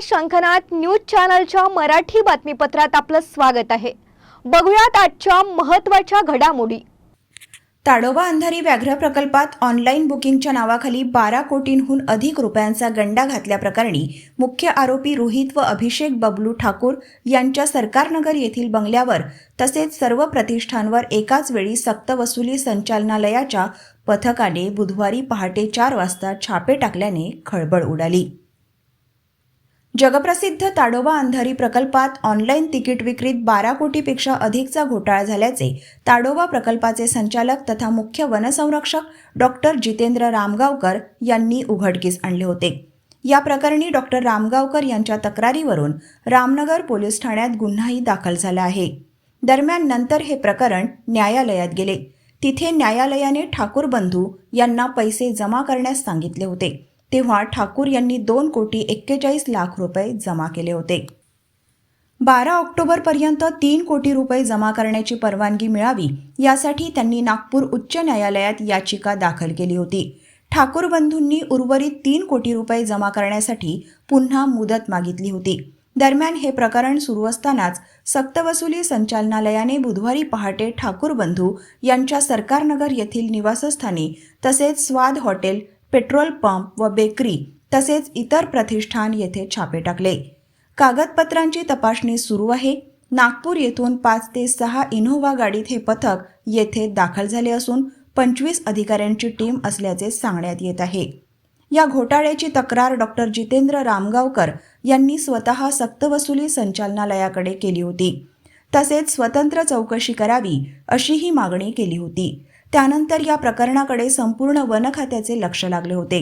शंखनाद न्यूज चॅनलच्या मराठी बातमीपत्रात आपलं स्वागत आहे। बघूयात आजच्या महत्त्वाच्या घडामोडी। ताडोबा अंधारी व्याघ्र प्रकल्पात ऑनलाईन बुकिंगच्या नावाखाली 12 कोटींहून अधिक रुपयांचा गंडा घातल्याप्रकरणी मुख्य आरोपी रोहित व अभिषेक बबलू ठाकूर यांच्या सरकारनगर येथील बंगल्यावर तसेच सर्व प्रतिष्ठानवर एकाच वेळी सक्तवसुली संचालनालयाच्या पथकाने बुधवारी पहाटे 4 वाजता छापे टाकल्याने खळबळ उडाली। जगप्रसिद्ध ताडोबा अंधारी प्रकल्पात ऑनलाईन तिकीट विक्रीत 12 कोटीपेक्षा अधिकचा घोटाळा झाल्याचे ताडोबा प्रकल्पाचे संचालक तथा मुख्य वनसंरक्षक डॉक्टर जितेंद्र रामगावकर यांनी उघडकीस आणले होते। या प्रकरणी डॉक्टर रामगावकर यांच्या तक्रारीवरून रामनगर पोलीस ठाण्यात गुन्हाही दाखल झाला आहे। दरम्यान नंतर हे प्रकरण न्यायालयात गेले। तिथे न्यायालयाने ठाकूर बंधू यांना पैसे जमा करण्यास सांगितले होते। तेव्हा ठाकूर यांनी 2,41,00,000 रुपये जमा केले होते। 12 ऑक्टोबरपर्यंत 3 कोटी रुपये जमा करण्याची परवानगी मिळावी यासाठी त्यांनी नागपूर उच्च न्यायालयात याचिका दाखल केली होती। ठाकूर बंधूंनी उर्वरित 3 कोटी रुपये जमा करण्यासाठी पुन्हा मुदत मागितली होती। दरम्यान हे प्रकरण सुरू असतानाच सक्तवसुली संचालनालयाने बुधवारी पहाटे ठाकूर बंधू यांच्या सरकारनगर येथील निवासस्थानी तसेच स्वाद हॉटेल, पेट्रोल पंप व बेकरी तसेच इतर प्रतिष्ठान येथे छापे टाकले। कागदपत्रांची तपासणी सुरू आहे। नागपूर येथून 5 ते 6 इनोव्हा गाडीत हे पथक येथे दाखल झाले असून 25 अधिकाऱ्यांची टीम असल्याचे सांगण्यात येत आहे। या घोटाळ्याची तक्रार डॉक्टर जितेंद्र रामगावकर यांनी स्वतः सक्तवसुली संचालनालयाकडे केली होती। तसेच स्वतंत्र चौकशी करावी अशीही मागणी केली होती। त्यानंतर या प्रकरणाकडे संपूर्ण वन खात्याचे लक्ष लागले होते।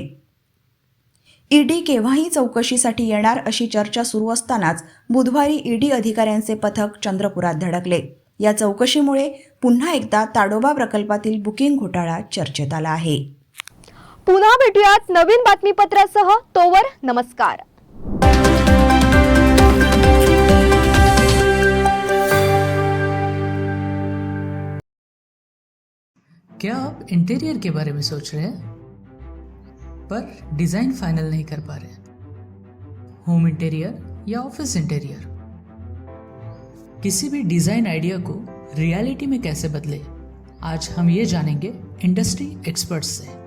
ईडी केव्हाही चौकशीसाठी येणार अशी चर्चा सुरू असतानाच बुधवारी ईडी अधिकाऱ्यांचे पथक चंद्रपुरात धडकले। या चौकशीमुळे पुन्हा एकदा ताडोबा प्रकल्पातील बुकिंग घोटाळा चर्चेत आला आहे। पुन्हा भेटूयात नवीन बातमीपत्रासह। तोवर नमस्कार। क्या आप इंटीरियर के बारे में सोच रहे हैं पर डिज़ाइन फाइनल नहीं कर पा रहे? होम इंटीरियर या ऑफिस इंटीरियर, किसी भी डिज़ाइन आइडिया को रियलिटी में कैसे बदले, आज हम ये जानेंगे इंडस्ट्री एक्सपर्ट्स से।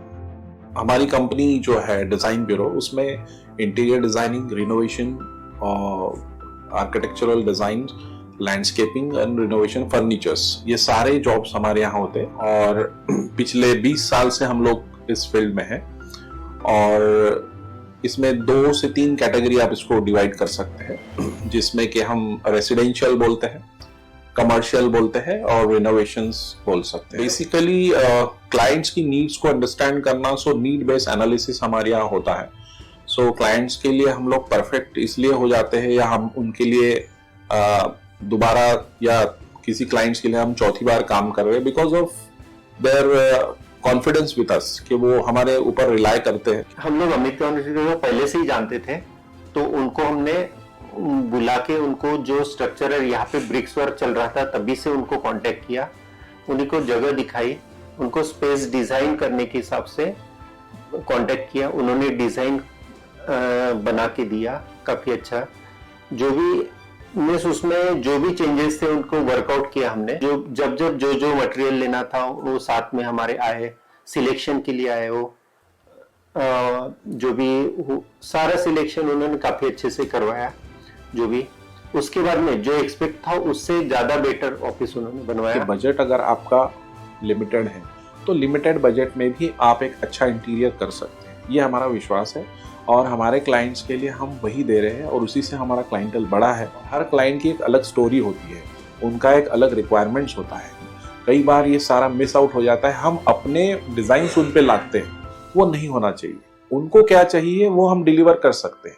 हमारी कंपनी जो है डिज़ाइन ब्यूरो, उसमें interior designing, renovation, architectural design, landscaping end renovation, furnitures, ये सारे जॉब्स हमारे यहाँ होते हैं। और पिछले 20 साल से हम लोग इस फील्ड में हैं। और इसमें 2 से 3 कैटेगरी आप इसको डिवाइड कर सकते हैं, जिसमें कि हम रेसिडेंशियल बोलते हैं, कमर्शियल बोलते हैं और रिनोवेशंस बोल सकते हैं। बेसिकली क्लाइंट्स की नीड्स को अंडरस्टैंड करना, सो नीड बेस्ड एनालिसिस हमारे यहाँ होता है। सो क्लाइंट्स के लिए हम लोग परफेक्ट इसलिए हो जाते हैं, या हम उनके लिए दोबारा या किसी क्लाइंट्स के लिए हम चौथी बार काम कर रहे हैं because of their confidence with us, कि वो हमारे ऊपर रिलाय करते हैं। हम लोग अमित को पहले से ही जानते थे, तो उनको हमने बुला के उनको जो स्ट्रक्चरल यहाँ पे ब्रिक्स वर्क चल रहा था तभी से उनको कांटेक्ट किया, उन्हीं को जगह दिखाई, उनको स्पेस डिजाइन करने के हिसाब से कांटेक्ट किया। उन्होंने डिजाइन बना के दिया काफी अच्छा। जो भी उसमें जो भी चेंजेस थे उनको वर्कआउट किया हमने। जब जो मटेरियल लेना था वो साथ में हमारे आए, सिलेक्शन के लिए आए। वो जो भी सारा सिलेक्शन उन्होंने काफी अच्छे से करवाया। जो भी उसके बाद में जो एक्सपेक्ट था उससे ज्यादा बेटर ऑफिस उन्होंने बनवाया। बजट अगर आपका लिमिटेड है तो लिमिटेड बजट में भी आप एक अच्छा इंटीरियर कर सकते हैं, ये हमारा विश्वास है। और हमारे क्लाइंट्स के लिए हम वही दे रहे हैं और उसी से हमारा क्लाइंटल बड़ा है। हर क्लाइंट की एक अलग स्टोरी होती है, उनका एक अलग रिक्वायरमेंट्स होता है। कई बार ये सारा मिस आउट हो जाता है, हम अपने डिज़ाइन उन पे लाते हैं, वो नहीं होना चाहिए। उनको क्या चाहिए वो हम डिलीवर कर सकते हैं,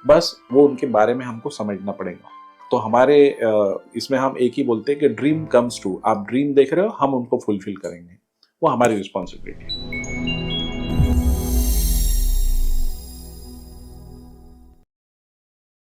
बस वो उनके बारे में हमको समझना पड़ेगा। तो हमारे इसमें हम एक ही बोलते हैं कि ड्रीम कम्स ट्रू। आप ड्रीम देख रहे हो, हम उनको फुलफिल करेंगे, वो हमारी रिस्पॉन्सिबिलिटी है।